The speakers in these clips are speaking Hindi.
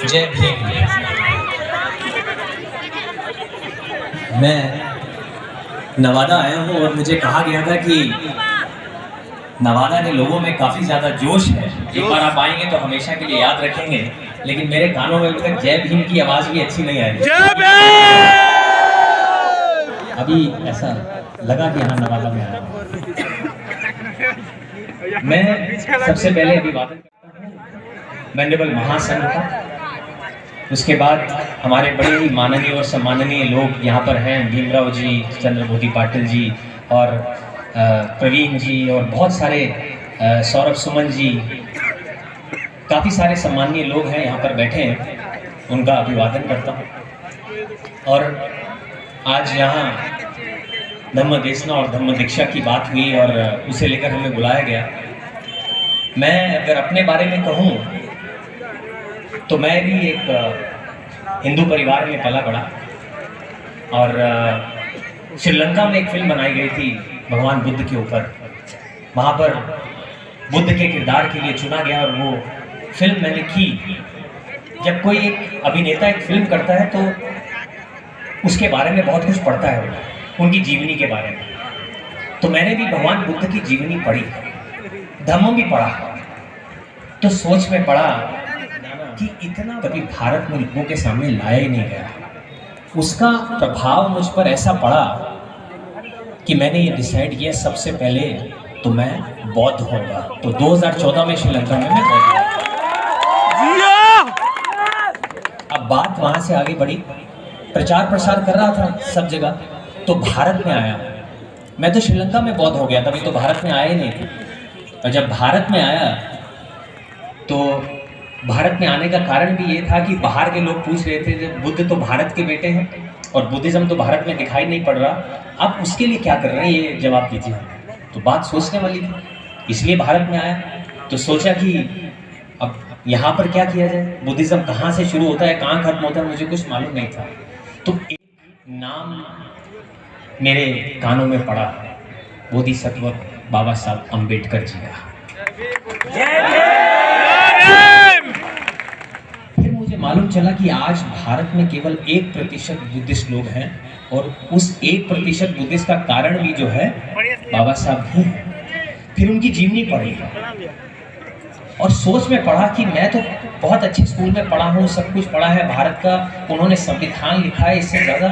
जय भीम। मैं नवादा आया हूँ और मुझे कहा गया था कि नवादा के लोगों में काफ़ी ज़्यादा जोश है, एक बार आप आएंगे तो हमेशा के लिए याद रखेंगे। लेकिन मेरे कानों में अभी तक जय भीम की आवाज़ भी अच्छी नहीं आई। अभी ऐसा लगा कि हाँ नवादा में आया हूँ। मैं सबसे पहले अभिवादन करता हूँ मैंडेबल महासंघ का। उसके बाद हमारे बड़े ही माननीय और सम्माननीय लोग यहाँ पर हैं, भीमराव जी, चंद्रभूति पाटिल जी और प्रवीण जी और बहुत सारे सौरभ सुमन जी, काफ़ी सारे सम्माननीय लोग हैं यहाँ पर बैठे हैं, उनका अभिवादन करता हूँ। और आज यहाँ धम्म देशना और धम्म दीक्षा की बात हुई और उसे लेकर हमें बुलाया गया। मैं अगर अपने बारे में कहूँ तो मैं भी एक हिंदू परिवार में पला बड़ा और श्रीलंका में एक फिल्म बनाई गई थी भगवान बुद्ध के ऊपर। वहाँ पर बुद्ध के किरदार के लिए चुना गया और वो फिल्म मैंने की। जब कोई एक अभिनेता एक फिल्म करता है तो उसके बारे में बहुत कुछ पढ़ता है, उनकी जीवनी के बारे में। तो मैंने भी भगवान बुद्ध की जीवनी पढ़ी, धम्म भी पढ़ा, तो सोच में पड़ा कि इतना कभी भारत में लोगों के सामने लाया ही नहीं गया। उसका प्रभाव मुझ पर ऐसा पड़ा कि मैंने ये डिसाइड किया सबसे पहले तो मैं बौद्ध होगा। तो 2014 में श्रीलंका में मैं बौद्ध हुआ। अब बात वहां से आगे बढ़ी, प्रचार प्रसार कर रहा था सब जगह, तो भारत में आया। मैं तो श्रीलंका में बौद्ध हो गया, तभी तो भारत में आया ही नहीं था। और जब भारत में आया तो भारत में आने का कारण भी ये था कि बाहर के लोग पूछ रहे थे जब बुद्ध तो भारत के बेटे हैं और बुद्धिज्म तो भारत में दिखाई नहीं पड़ रहा, आप उसके लिए क्या कर रहे हैं, ये जवाब दीजिए। तो बात सोचने वाली थी, इसलिए भारत में आया। तो सोचा कि अब यहाँ पर क्या किया जाए, बुद्धिज्म कहाँ से शुरू होता है कहाँ खत्म होता है मुझे कुछ मालूम नहीं था। तो एक नाम मेरे कानों में पड़ा, बोधिसत्व बाबा साहब अम्बेडकर जी का। फिर मुझे मालूम चला कि आज भारत में केवल 1% बुद्धिस्ट लोग हैं और उस 1% बुद्धिस्ट का कारण भी जो है बाबा साहब ही हैं। फिर उनकी जीवनी पढ़ी और सोच में पढ़ा कि मैं तो बहुत अच्छे स्कूल में पढ़ा हूँ, सब कुछ पढ़ा है भारत का, उन्होंने संविधान लिखा है, इससे ज़्यादा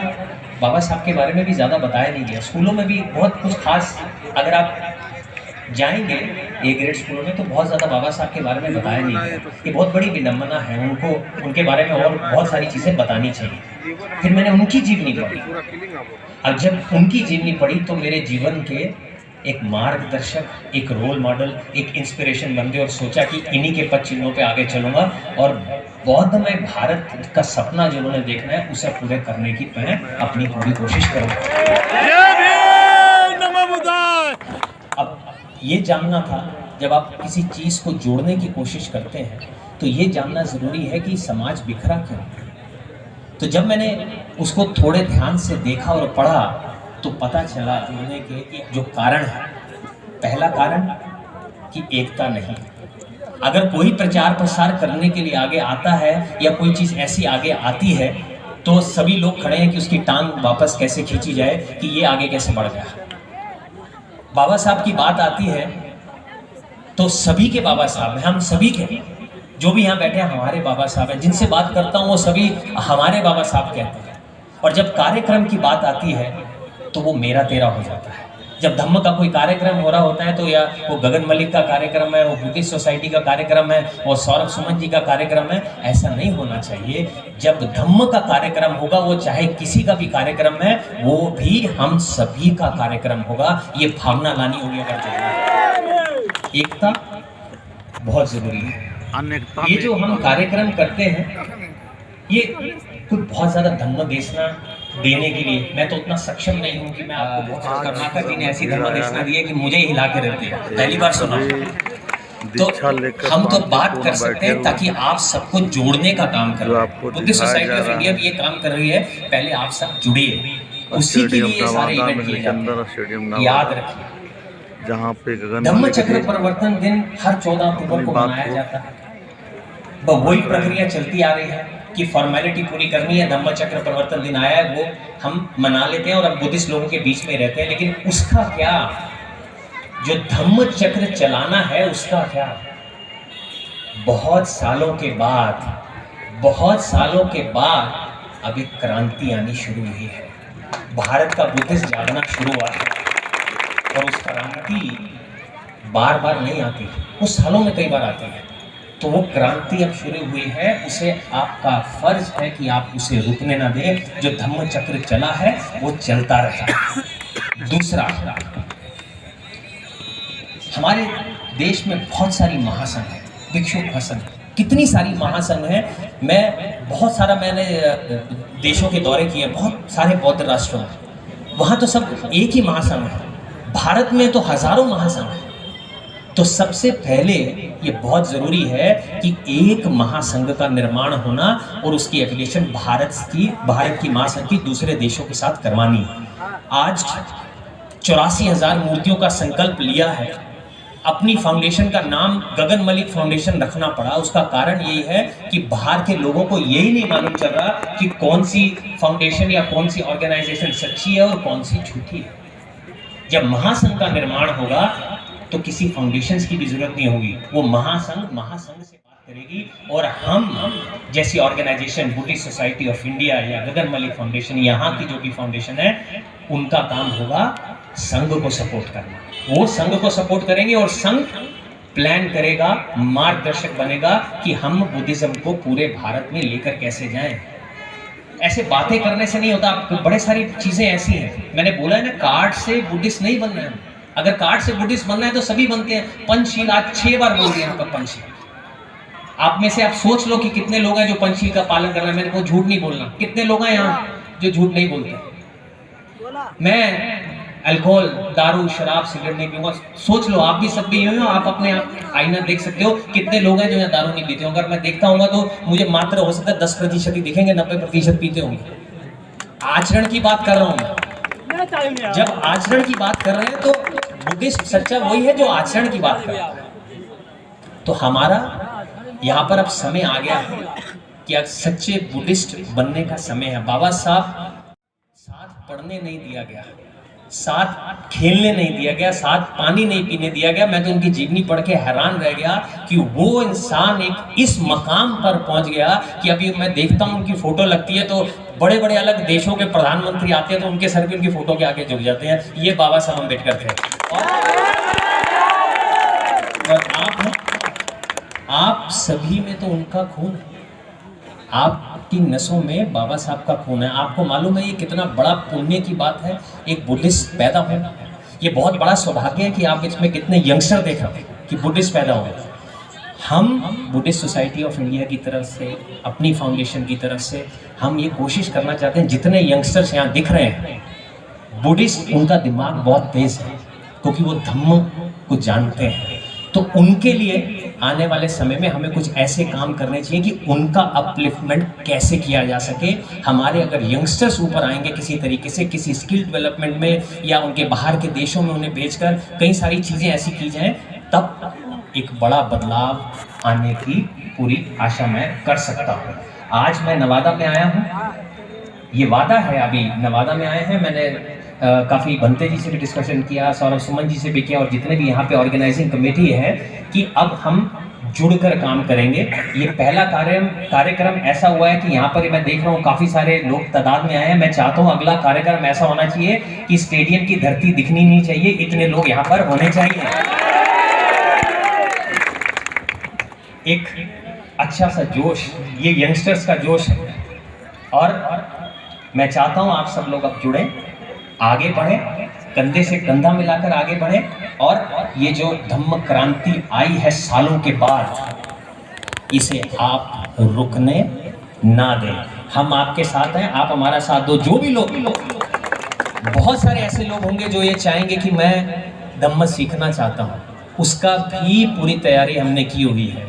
बाबा साहब के बारे में भी ज़्यादा बताया नहीं गया। स्कूलों में भी बहुत कुछ खास, अगर आप जाएंगे ए ग्रेड स्कूलों में तो बहुत ज़्यादा बाबा साहब के बारे में बताया नहीं गया। ये बहुत बड़ी विडम्बना है, उनको उनके बारे में और बहुत सारी चीज़ें बतानी चाहिए। फिर मैंने उनकी जीवनी पढ़ी। अब जब उनकी जीवनी पढ़ी तो मेरे जीवन के एक मार्गदर्शक, एक रोल मॉडल, एक इंस्पिरेशन बन गए और सोचा कि इन्हीं के पद चिन्हों पे आगे चलूंगा और बौद्ध में भारत का सपना जो उन्होंने देखना है उसे पूरे करने की मैं अपनी पूरी कोशिश करूंगा। अब ये जानना था, जब आप किसी चीज़ को जोड़ने की कोशिश करते हैं तो ये जानना ज़रूरी है कि समाज बिखरा क्यों। तो जब मैंने उसको थोड़े ध्यान से देखा और पढ़ा तो पता चला जोड़ने के जो कारण है, पहला कारण कि एकता नहीं। अगर कोई प्रचार प्रसार करने के लिए आगे आता है या कोई चीज़ ऐसी आगे आती है तो सभी लोग खड़े हैं कि उसकी टांग वापस कैसे खींची जाए, कि ये आगे कैसे बढ़ गया। बाबा साहब की बात आती है तो सभी के बाबा साहब हैं, हम सभी के, जो भी यहाँ बैठे हैं हमारे बाबा साहब हैं। जिनसे बात करता हूँ वो सभी हमारे बाबा साहब कहते हैं। और जब कार्यक्रम की बात आती है तो वो मेरा तेरा हो जाता है। जब धम्म का कोई कार्यक्रम हो रहा होता है तो या वो गगन मलिक का कार्यक्रम है, वो बुद्धिस्ट सोसाइटी का कार्यक्रम है, वो सौरभ सुमन जी का कार्यक्रम है, ऐसा नहीं होना चाहिए। जब धम्म का कार्यक्रम होगा, वो चाहे किसी का भी कार्यक्रम है, वो भी हम सभी का कार्यक्रम होगा। ये भावना लानी होगी। अगर एकता बहुत जरूरी है। ये जो हम कार्यक्रम करते हैं ये कुछ बहुत ज्यादा धम्म देशना देने के लिए, मैं तो उतना सक्षम नहीं हूँ कि मैं आपको, कर्नाटक जी ने ऐसी धम्म देशना दी है कि मुझे हिला के रख दिया, पहली बार सुना। तो हम तो बात कर सकते हैं ताकि आप सबको जोड़ने का काम कर रहे हैं। बुद्धिस्ट सोसाइटी ऑफ इंडिया भी ये काम कर रही है, पहले आप सब जुड़िए, उसी के लिए सारे इवेंट किए जाते हैं। याद रखिए, धम्म चक्र परिवर्तन दिन हर 14 अक्टूबर को मनाया जाता है। वही प्रक्रिया चलती आ रही है कि फॉर्मेलिटी पूरी करनी है, धम्म चक्र प्रवर्तन दिन आया है वो हम मना लेते हैं और अब बुद्धिस्ट लोगों के बीच में रहते हैं, लेकिन उसका क्या, जो धम्म चक्र चलाना है उसका क्या? बहुत सालों के बाद अब एक क्रांति आनी शुरू हुई है, भारत का बुद्धिस्ट जागना शुरू हुआ है और उस क्रांति बार बार नहीं आती, कुछ सालों में कई बार आती है। तो वो क्रांति अब शुरू हुई है, उसे आपका फर्ज है कि आप उसे रुकने ना दें। जो धम्म चक्र चला है वो चलता रहे। दूसरा, हमारे देश में बहुत सारी महासंघ है, भिक्षु महासंघ, कितनी सारी महासंघ है। मैंने देशों के दौरे किए, बहुत सारे बौद्ध राष्ट्रों में, वहाँ तो सब एक ही महासंघ है। भारत में तो हजारों महासंघ है। तो सबसे पहले ये बहुत ज़रूरी है कि एक महासंघ का निर्माण होना और उसकी एफिलिएशन भारत की महासंघ की दूसरे देशों के साथ करवानी है। आज 84,000 मूर्तियों का संकल्प लिया है। अपनी फाउंडेशन का नाम गगन मलिक फाउंडेशन रखना पड़ा, उसका कारण यही है कि बाहर के लोगों को यही नहीं मालूम चल रहा कि कौन सी फाउंडेशन या कौन सी ऑर्गेनाइजेशन सच्ची है और कौन सी झूठी है। जब महासंघ का निर्माण होगा तो किसी फाउंडेशंस की भी जरूरत नहीं होगी, वो महासंघ से बात करेगी और हम जैसी organisation Buddhist society of India या गगन मलिक फाउंडेशन, यहाँ की जो भी फाउंडेशन है, उनका काम होगा संघ को सपोर्ट करना। वो संघ को सपोर्ट करेंगे और संघ प्लान करेगा, मार्गदर्शक बनेगा कि हम बुद्धिज्म को पूरे भारत में लेकर कैसे जाएं। ऐसे बातें करने से नहीं होता, बड़े सारी चीजें ऐसी हैं। मैंने बोला है ना, कार्ड से बुद्धिस्ट नहीं बनना है। अगर कार्ड से बुद्धिस्ट बनना है तो सभी बनते हैं। पंचशील आज 6 बार बोल दिया यहाँ पर पंचशील। आप में से आप सोच लो कि कितने लोग हैं जो पंचशील का पालन कर रहे हैं। मेरे को झूठ नहीं बोलना, कितने लोग हैं यहाँ जो झूठ नहीं बोलते। मैं अल्कोहल, दारू, शराब, सिगरेट नहीं पीऊंगा। सोच लो, आप भी सब भी हो, आप अपने आईना देख सकते हो कितने लोग हैं जो यहाँ दारू नहीं पीते होंगे। अगर मैं देखता हूँ तो मुझे मात्र हो सकता है 10% ही दिखेंगे, 90% पीते होंगे। आचरण की बात कर रहा हूँ मैं। जब आचरण की बात कर रहे हैं तो बुद्धिस्ट सच्चा वही है जो आचरण की बात कर रहा है। तो हमारा यहाँ पर अब समय आ गया है कि अब सच्चे बुद्धिस्ट बनने का समय है। बाबा साहब साथ पढ़ने नहीं दिया गया, साथ खेलने नहीं दिया गया, साथ पानी नहीं पीने दिया गया। मैं तो उनकी जीवनी पढ़ के हैरान रह गया कि वो इंसान एक इस मकाम पर पहुंच गया कि अभी मैं देखता हूं उनकी फोटो लगती है तो बड़े बड़े अलग देशों के प्रधानमंत्री आते हैं तो उनके सर भी उनकी फोटो के आगे जुड़ जाते हैं। ये बाबा साहब अम्बेडकर थे। और आप सभी में तो उनका खून है, आपकी नसों में बाबा साहब का खून है। आपको मालूम है ये कितना बड़ा पुण्य की बात है एक बुद्धिस्ट पैदा होना। ये बहुत बड़ा सौभाग्य है कि आप इसमें कितने यंगस्टर देख रहे हैं कि बुद्धिस्ट पैदा हो गए। हम बुद्धिस्ट सोसाइटी ऑफ इंडिया की तरफ से, अपनी फाउंडेशन की तरफ से हम ये कोशिश करना चाहते हैं, जितने यंगस्टर्स यहाँ दिख रहे हैं बुद्धिस्ट, उनका दिमाग बहुत तेज है क्योंकि वो धम्म को जानते हैं। तो उनके लिए आने वाले समय में हमें कुछ ऐसे काम करने चाहिए कि उनका अपलिफ्टमेंट कैसे किया जा सके। हमारे अगर यंगस्टर्स ऊपर आएंगे किसी तरीके से, किसी स्किल डेवलपमेंट में या उनके बाहर के देशों में उन्हें भेजकर कई सारी चीज़ें ऐसी की जाएं, तब एक बड़ा बदलाव आने की पूरी आशा मैं कर सकता हूँ। आज मैं नवादा में आया हूँ, ये वादा है, अभी नवादा में आए हैं। मैंने काफ़ी भंते जी से भी डिस्कशन किया, सौरभ सुमन जी से भी किया और जितने भी यहाँ पे ऑर्गेनाइजिंग कमेटी है कि अब हम जुड़कर काम करेंगे। ये पहला कार्यक्रम ऐसा हुआ है कि यहाँ पर मैं देख रहा हूँ काफ़ी सारे लोग तादाद में आए हैं। मैं चाहता हूँ अगला कार्यक्रम ऐसा होना चाहिए कि स्टेडियम की धरती दिखनी नहीं चाहिए, इतने लोग यहाँ पर होने चाहिए। एक अच्छा सा जोश, ये यंगस्टर्स का जोश है और मैं चाहता हूँ आप सब लोग अब जुड़ें, आगे बढ़ें, कंधे से कंधा मिलाकर आगे बढ़ें और ये जो धम्म क्रांति आई है सालों के बाद, इसे आप रुकने ना दें। हम आपके साथ हैं, आप हमारा साथ दो। जो भी लोग, बहुत सारे ऐसे लोग होंगे जो ये चाहेंगे कि मैं धम्म सीखना चाहता हूँ, उसका भी पूरी तैयारी हमने की हुई है।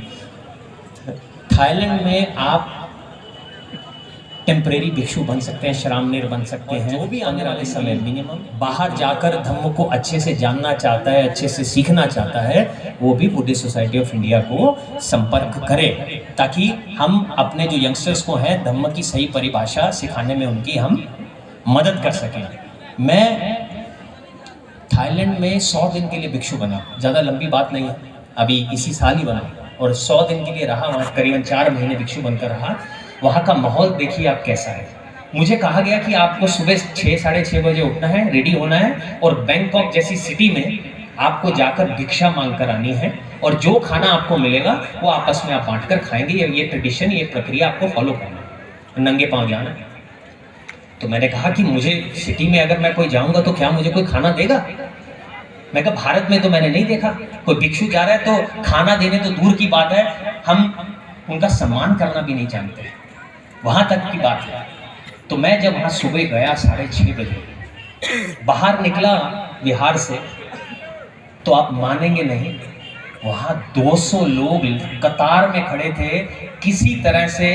थाईलैंड में आप टेम्परेरी भिक्षु बन सकते हैं, श्रामणेर बन सकते हैं। जो भी आने वाले समय मिनिमम बाहर जाकर धम्म को अच्छे से जानना चाहता है, अच्छे से सीखना चाहता है, वो भी बुद्धिस्ट सोसाइटी ऑफ इंडिया को संपर्क करे। ताकि हम अपने जो यंगस्टर्स को हैं धम्म की सही परिभाषा सिखाने में उनकी हम मदद कर सकें। मैं थाईलैंड में 100 दिन के लिए भिक्षु बना, ज़्यादा लंबी बात नहीं है, अभी इसी साल ही बना, और 100 दिन के लिए रहा वहाँ, करीबन 4 महीने भिक्षु बनकर रहा। वहाँ का माहौल देखिए आप कैसा है। मुझे कहा गया कि आपको सुबह 6 साढ़े 6 बजे उठना है, रेडी होना है और बैंकॉक जैसी सिटी में आपको जाकर भिक्षा मांग कर आनी है, और जो खाना आपको मिलेगा वो आपस में आप बांटकर खाएंगे। ये ट्रेडिशन, ये प्रक्रिया आपको फॉलो करना है, नंगे पाँव जाना है। तो मैंने कहा कि मुझे सिटी में अगर मैं कोई जाऊंगा तो क्या मुझे कोई खाना देगा? मैं कहा भारत में तो मैंने नहीं देखा, कोई भिक्षु जा रहा है तो खाना देने तो दूर की बात है, हम उनका सम्मान करना भी नहीं जानते, वहां तक की बात है। तो मैं जब वहां सुबह गया 6:30 बजे, बाहर निकला बिहार से, तो आप मानेंगे नहीं, वहाँ 200 लोग कतार में खड़े थे। किसी तरह से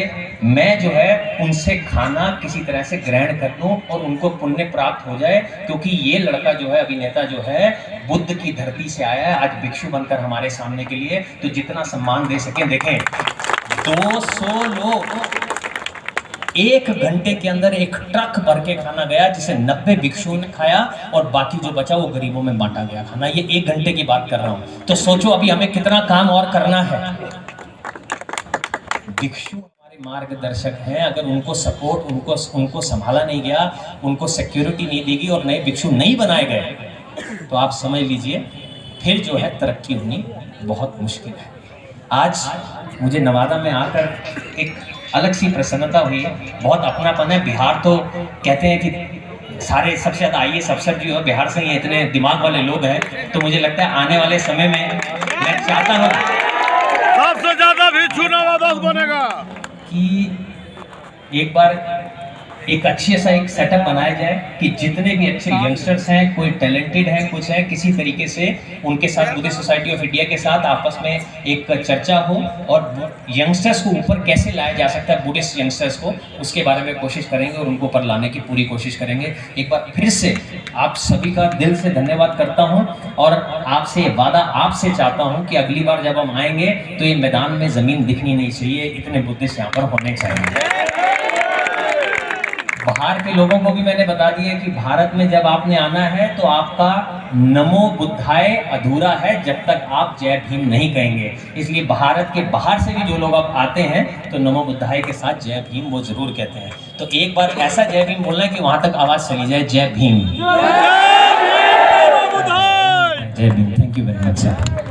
मैं जो है उनसे खाना किसी तरह से ग्रहण कर लूं और उनको पुण्य प्राप्त हो जाए, क्योंकि ये लड़का जो है, अभिनेता जो है, बुद्ध की धरती से आया है, आज भिक्षु बनकर हमारे सामने के लिए, तो जितना सम्मान दे सके देखें। 200 लोग, 1 घंटे के अंदर एक ट्रक भर के खाना गया, जिसे 90 भिक्षुओं ने खाया और बाकी जो बचा वो गरीबों में बांटा गया खाना। ये 1 घंटे की बात कर रहा हूं, तो सोचो अभी हमें कितना काम और करना है। भिक्षु हमारे मार्गदर्शक हैं, अगर उनको सपोर्ट, उनको संभाला नहीं गया, उनको सिक्योरिटी नहीं दी गई और नए भिक्षु नहीं बनाए गए, तो आप समझ लीजिए फिर जो है तरक्की होनी बहुत मुश्किल है। आज मुझे नवादा में आकर एक अलग सी प्रसन्नता हुई है, बहुत अपनापन है। बिहार तो कहते हैं कि सारे सबसे ज़्यादा IAS अफसर जो है बिहार से ही, इतने दिमाग वाले लोग हैं, तो मुझे लगता है आने वाले समय में मैं चाहता हूँ सबसे ज़्यादा भिक्षु नवादा बनेगा कि एक बार एक अच्छे सा एक सेटअप बनाया जाए कि जितने भी अच्छे यंगस्टर्स हैं, कोई टैलेंटेड है, कुछ है, किसी तरीके से उनके साथ बुद्धिस्ट सोसाइटी ऑफ इंडिया के साथ आपस में एक चर्चा हो और यंगस्टर्स को ऊपर कैसे लाया जा सकता है, बुद्धिस्ट यंगस्टर्स को, उसके बारे में कोशिश करेंगे और उनको ऊपर लाने की पूरी कोशिश करेंगे। एक बार फिर से आप सभी का दिल से धन्यवाद करता हूँ और आपसे वादा आपसे चाहता हूँ कि अगली बार जब हम आएंगे तो ये मैदान में ज़मीन दिखनी नहीं चाहिए, इतने बुद्धिस्ट यहाँ पर होने चाहिए। बाहर के लोगों को भी मैंने बता दिया कि भारत में जब आपने आना है तो आपका नमो बुद्धाय अधूरा है जब तक आप जय भीम नहीं कहेंगे। इसलिए भारत के बाहर से भी जो लोग अब आते हैं तो नमो बुद्धाय के साथ जय भीम वो जरूर कहते हैं। तो एक बार ऐसा जय भीम बोलना है कि वहां तक आवाज चली जाए, जय भीम। जय Bhim. Thank you very much sir.